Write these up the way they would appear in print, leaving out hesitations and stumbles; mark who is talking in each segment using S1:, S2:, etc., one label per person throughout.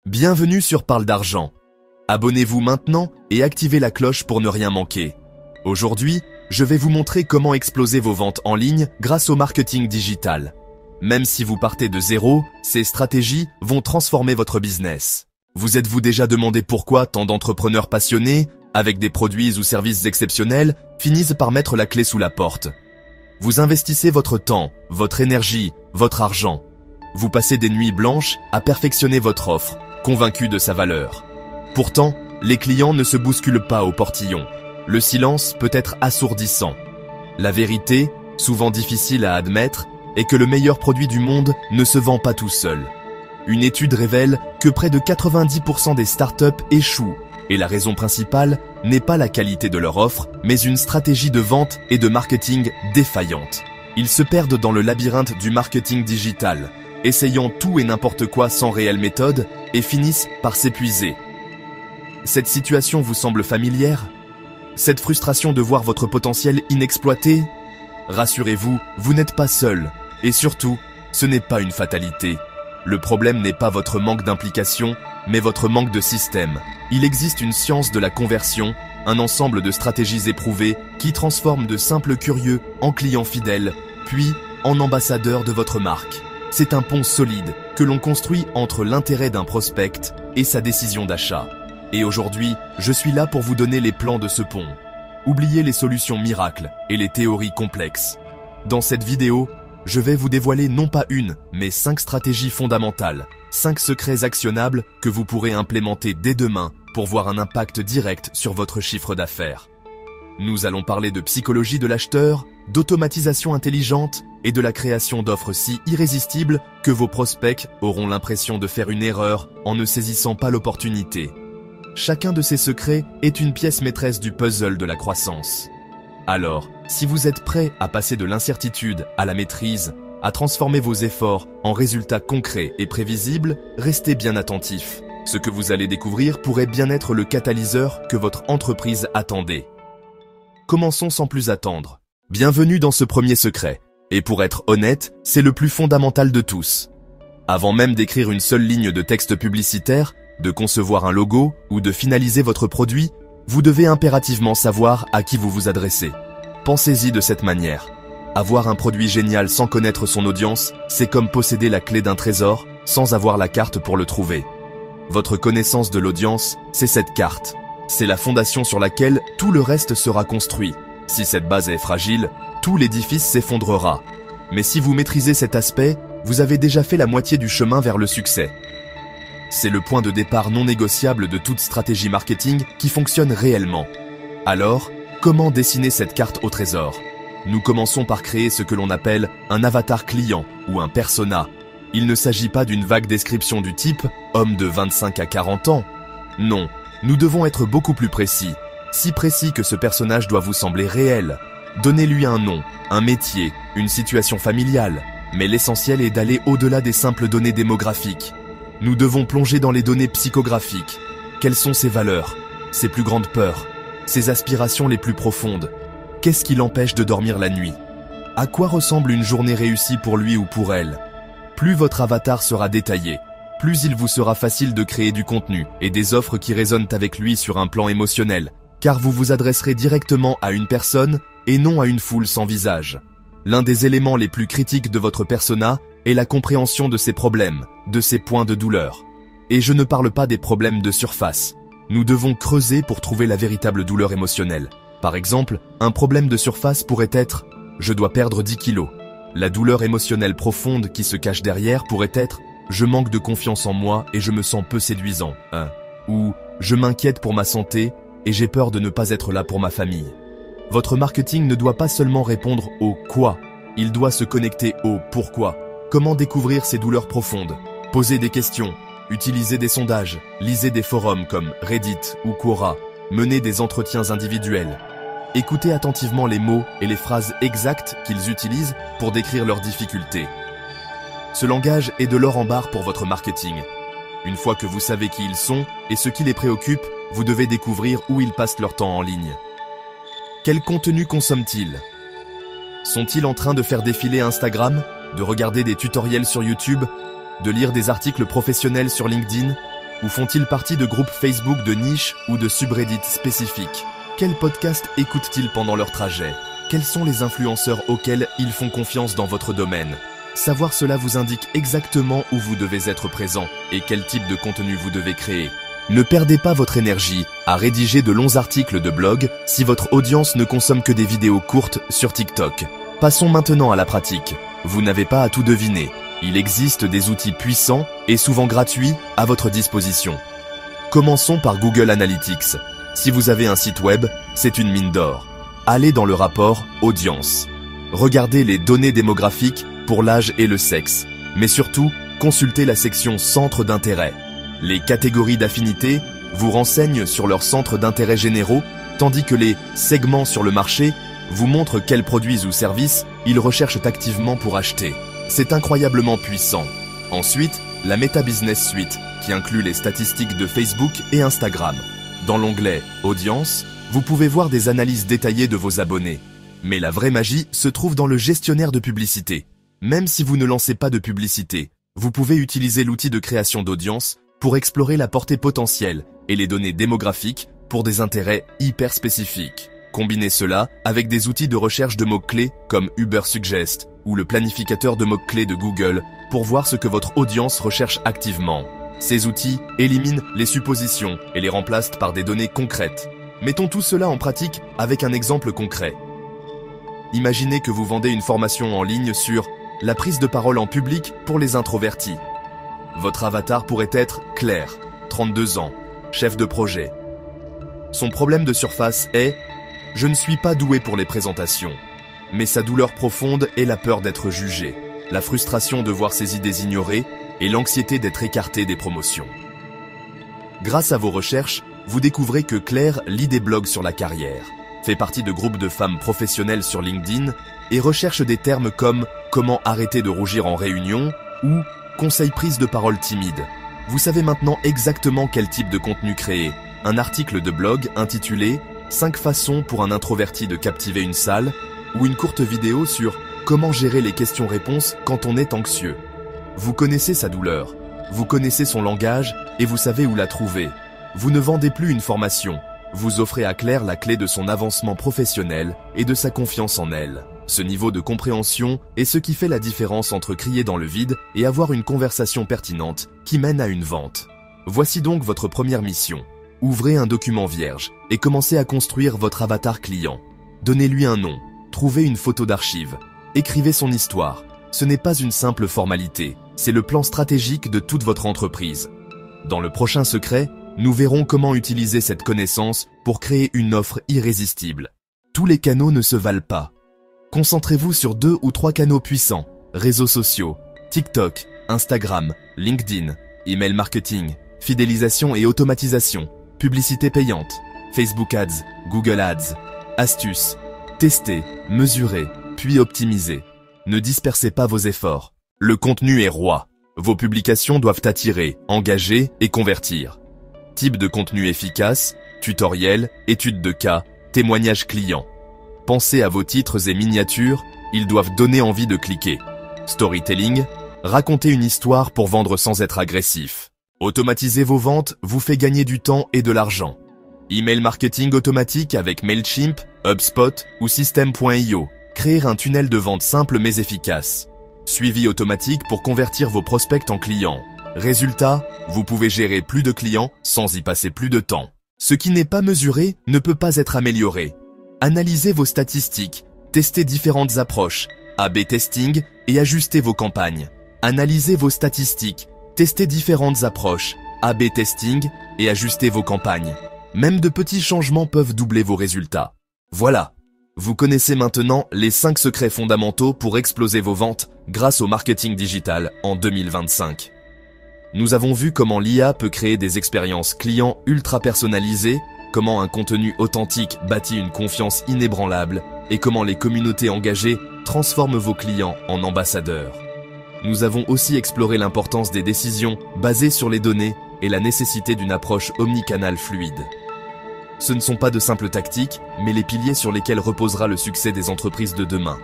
S1: Bienvenue sur Parle d'argent. Abonnez-vous maintenant et activez la cloche pour ne rien manquer. Aujourd'hui, je vais vous montrer comment exploser vos ventes en ligne grâce au marketing digital. Même si vous partez de zéro, ces stratégies vont transformer votre business. Vous êtes-vous déjà demandé pourquoi tant d'entrepreneurs passionnés, avec des produits ou services exceptionnels, finissent par mettre la clé sous la porte? Vous investissez votre temps, votre énergie, votre argent. Vous passez des nuits blanches à perfectionner votre offre, convaincu de sa valeur. Pourtant, les clients ne se bousculent pas au portillon. Le silence peut être assourdissant. La vérité, souvent difficile à admettre, est que le meilleur produit du monde ne se vend pas tout seul. Une étude révèle que près de 90% des startups échouent, et la raison principale n'est pas la qualité de leur offre, mais une stratégie de vente et de marketing défaillante. Ils se perdent dans le labyrinthe du marketing digital, essayant tout et n'importe quoi sans réelle méthode, et finissent par s'épuiser. Cette situation vous semble familière? Cette frustration de voir votre potentiel inexploité? Rassurez-vous, vous n'êtes pas seul, et surtout, ce n'est pas une fatalité. Le problème n'est pas votre manque d'implication, mais votre manque de système. Il existe une science de la conversion, un ensemble de stratégies éprouvées qui transforment de simples curieux en clients fidèles, puis en ambassadeurs de votre marque. C'est un pont solide que l'on construit entre l'intérêt d'un prospect et sa décision d'achat. Et aujourd'hui, je suis là pour vous donner les plans de ce pont. Oubliez les solutions miracles et les théories complexes. Dans cette vidéo, je vais vous dévoiler non pas une, mais 5 stratégies fondamentales, 5 secrets actionnables que vous pourrez implémenter dès demain pour voir un impact direct sur votre chiffre d'affaires. Nous allons parler de psychologie de l'acheteur, d'automatisation intelligente et de la création d'offres si irrésistibles que vos prospects auront l'impression de faire une erreur en ne saisissant pas l'opportunité. Chacun de ces secrets est une pièce maîtresse du puzzle de la croissance. Alors, si vous êtes prêt à passer de l'incertitude à la maîtrise, à transformer vos efforts en résultats concrets et prévisibles, restez bien attentifs. Ce que vous allez découvrir pourrait bien être le catalyseur que votre entreprise attendait. Commençons sans plus attendre. Bienvenue dans ce premier secret. Et pour être honnête, c'est le plus fondamental de tous. Avant même d'écrire une seule ligne de texte publicitaire, de concevoir un logo ou de finaliser votre produit, vous devez impérativement savoir à qui vous vous adressez. Pensez-y de cette manière. Avoir un produit génial sans connaître son audience, c'est comme posséder la clé d'un trésor sans avoir la carte pour le trouver. Votre connaissance de l'audience, c'est cette carte. C'est la fondation sur laquelle tout le reste sera construit. Si cette base est fragile, tout l'édifice s'effondrera. Mais si vous maîtrisez cet aspect, vous avez déjà fait la moitié du chemin vers le succès. C'est le point de départ non négociable de toute stratégie marketing qui fonctionne réellement. Alors, comment dessiner cette carte au trésor? Nous commençons par créer ce que l'on appelle un avatar client ou un persona. Il ne s'agit pas d'une vague description du type « homme de 25 à 40 ans ». Non, nous devons être beaucoup plus précis. Si précis que ce personnage doit vous sembler réel. Donnez-lui un nom, un métier, une situation familiale. Mais l'essentiel est d'aller au-delà des simples données démographiques. Nous devons plonger dans les données psychographiques. Quelles sont ses valeurs, ses plus grandes peurs, ses aspirations les plus profondes? Qu'est-ce qui l'empêche de dormir la nuit? À quoi ressemble une journée réussie pour lui ou pour elle? Plus votre avatar sera détaillé, plus il vous sera facile de créer du contenu et des offres qui résonnent avec lui sur un plan émotionnel, car vous vous adresserez directement à une personne et non à une foule sans visage. L'un des éléments les plus critiques de votre persona est la compréhension de ses problèmes, de ses points de douleur. Et je ne parle pas des problèmes de surface. Nous devons creuser pour trouver la véritable douleur émotionnelle. Par exemple, un problème de surface pourrait être « je dois perdre 10 kilos ». La douleur émotionnelle profonde qui se cache derrière pourrait être « je manque de confiance en moi et je me sens peu séduisant ». Ou « je m'inquiète pour ma santé et j'ai peur de ne pas être là pour ma famille ». Votre marketing ne doit pas seulement répondre au « quoi », il doit se connecter au « pourquoi ». Comment découvrir ces douleurs profondes? Posez des questions, utilisez des sondages, lisez des forums comme Reddit ou Quora, menez des entretiens individuels. Écoutez attentivement les mots et les phrases exactes qu'ils utilisent pour décrire leurs difficultés. Ce langage est de l'or en barre pour votre marketing. Une fois que vous savez qui ils sont et ce qui les préoccupe, vous devez découvrir où ils passent leur temps en ligne. Quel contenu consomment-ils? Sont-ils en train de faire défiler Instagram, de regarder des tutoriels sur YouTube, de lire des articles professionnels sur LinkedIn? Ou font-ils partie de groupes Facebook de niche ou de subreddits spécifiques? Quels podcasts écoutent-ils pendant leur trajet? Quels sont les influenceurs auxquels ils font confiance dans votre domaine? Savoir cela vous indique exactement où vous devez être présent et quel type de contenu vous devez créer. Ne perdez pas votre énergie à rédiger de longs articles de blog si votre audience ne consomme que des vidéos courtes sur TikTok. Passons maintenant à la pratique. Vous n'avez pas à tout deviner. Il existe des outils puissants et souvent gratuits à votre disposition. Commençons par Google Analytics. Si vous avez un site web, c'est une mine d'or. Allez dans le rapport Audience. Regardez les données démographiques pour l'âge et le sexe. Mais surtout, consultez la section Centres d'intérêt. Les catégories d'affinité vous renseignent sur leurs centres d'intérêt généraux, tandis que les segments sur le marché vous montrent quels produits ou services ils recherchent activement pour acheter. C'est incroyablement puissant. Ensuite, la Meta Business Suite, qui inclut les statistiques de Facebook et Instagram. Dans l'onglet Audience, vous pouvez voir des analyses détaillées de vos abonnés. Mais la vraie magie se trouve dans le gestionnaire de publicité. Même si vous ne lancez pas de publicité, vous pouvez utiliser l'outil de création d'audience pour explorer la portée potentielle et les données démographiques pour des intérêts hyper spécifiques. Combinez cela avec des outils de recherche de mots-clés comme Ubersuggest ou le planificateur de mots-clés de Google pour voir ce que votre audience recherche activement. Ces outils éliminent les suppositions et les remplacent par des données concrètes. Mettons tout cela en pratique avec un exemple concret. Imaginez que vous vendez une formation en ligne sur la prise de parole en public pour les introvertis. Votre avatar pourrait être Claire, 32 ans, chef de projet. Son problème de surface est « Je ne suis pas doué pour les présentations ». Mais sa douleur profonde est la peur d'être jugé, la frustration de voir ses idées ignorées et l'anxiété d'être écarté des promotions. Grâce à vos recherches, vous découvrez que Claire lit des blogs sur la carrière, fait partie de groupes de femmes professionnelles sur LinkedIn et recherche des termes comme « comment arrêter de rougir en réunion » ou « conseil prise de parole timide ». Vous savez maintenant exactement quel type de contenu créer. Un article de blog intitulé « 5 façons pour un introverti de captiver une salle » ou une courte vidéo sur « comment gérer les questions-réponses quand on est anxieux ». Vous connaissez sa douleur, vous connaissez son langage et vous savez où la trouver. Vous ne vendez plus une formation, vous offrez à Claire la clé de son avancement professionnel et de sa confiance en elle. Ce niveau de compréhension est ce qui fait la différence entre crier dans le vide et avoir une conversation pertinente qui mène à une vente. Voici donc votre première mission. Ouvrez un document vierge et commencez à construire votre avatar client. Donnez-lui un nom, trouvez une photo d'archive, écrivez son histoire. Ce n'est pas une simple formalité, c'est le plan stratégique de toute votre entreprise. Dans le prochain secret, nous verrons comment utiliser cette connaissance pour créer une offre irrésistible. Tous les canaux ne se valent pas. Concentrez-vous sur 2 ou 3 canaux puissants, réseaux sociaux, TikTok, Instagram, LinkedIn, email marketing, fidélisation et automatisation, publicité payante, Facebook Ads, Google Ads, astuces, tester, mesurer, puis optimiser. Ne dispersez pas vos efforts. Le contenu est roi. Vos publications doivent attirer, engager et convertir. Type de contenu efficace, tutoriel, études de cas, témoignages clients. Pensez à vos titres et miniatures, ils doivent donner envie de cliquer. Storytelling, racontez une histoire pour vendre sans être agressif. Automatiser vos ventes vous fait gagner du temps et de l'argent. Email marketing automatique avec Mailchimp, HubSpot ou System.io. Créer un tunnel de vente simple mais efficace. Suivi automatique pour convertir vos prospects en clients. Résultat, vous pouvez gérer plus de clients sans y passer plus de temps. Ce qui n'est pas mesuré ne peut pas être amélioré. Analysez vos statistiques, testez différentes approches, A/B testing et ajustez vos campagnes. Analysez vos statistiques, testez différentes approches, A/B testing et ajustez vos campagnes. Même de petits changements peuvent doubler vos résultats. Voilà. Vous connaissez maintenant les 5 secrets fondamentaux pour exploser vos ventes grâce au marketing digital en 2025. Nous avons vu comment l'IA peut créer des expériences clients ultra personnalisées, comment un contenu authentique bâtit une confiance inébranlable et comment les communautés engagées transforment vos clients en ambassadeurs. Nous avons aussi exploré l'importance des décisions basées sur les données et la nécessité d'une approche omnicanale fluide. Ce ne sont pas de simples tactiques, mais les piliers sur lesquels reposera le succès des entreprises de demain.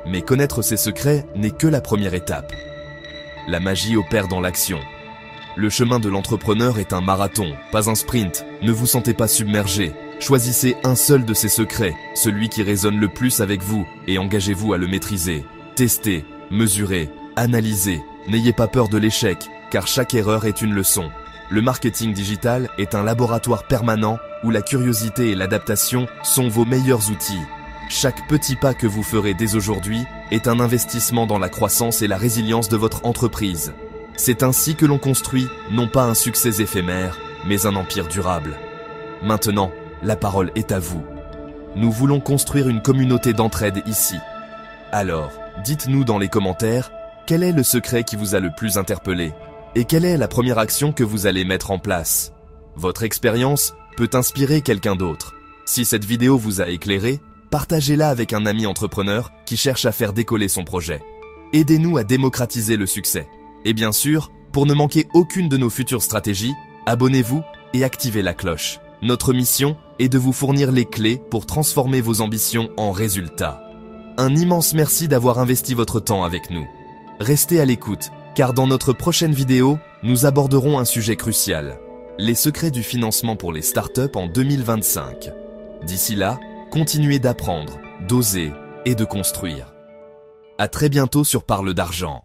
S1: Mais connaître ces secrets n'est que la première étape. La magie opère dans l'action. Le chemin de l'entrepreneur est un marathon, pas un sprint. Ne vous sentez pas submergé. Choisissez un seul de ces secrets, celui qui résonne le plus avec vous, et engagez-vous à le maîtriser. Testez, mesurez, analysez. N'ayez pas peur de l'échec, car chaque erreur est une leçon. Le marketing digital est un laboratoire permanent où la curiosité et l'adaptation sont vos meilleurs outils. Chaque petit pas que vous ferez dès aujourd'hui est un investissement dans la croissance et la résilience de votre entreprise. C'est ainsi que l'on construit non pas un succès éphémère, mais un empire durable. Maintenant, la parole est à vous. Nous voulons construire une communauté d'entraide ici. Alors, dites-nous dans les commentaires, quel est le secret qui vous a le plus interpellé? Et quelle est la première action que vous allez mettre en place? Votre expérience peut inspirer quelqu'un d'autre. Si cette vidéo vous a éclairé, partagez-la avec un ami entrepreneur qui cherche à faire décoller son projet. Aidez-nous à démocratiser le succès. Et bien sûr, pour ne manquer aucune de nos futures stratégies, abonnez-vous et activez la cloche. Notre mission est de vous fournir les clés pour transformer vos ambitions en résultats. Un immense merci d'avoir investi votre temps avec nous. Restez à l'écoute, car dans notre prochaine vidéo, nous aborderons un sujet crucial: les secrets du financement pour les startups en 2025. D'ici là, continuez d'apprendre, d'oser et de construire. À très bientôt sur Parle d'argent.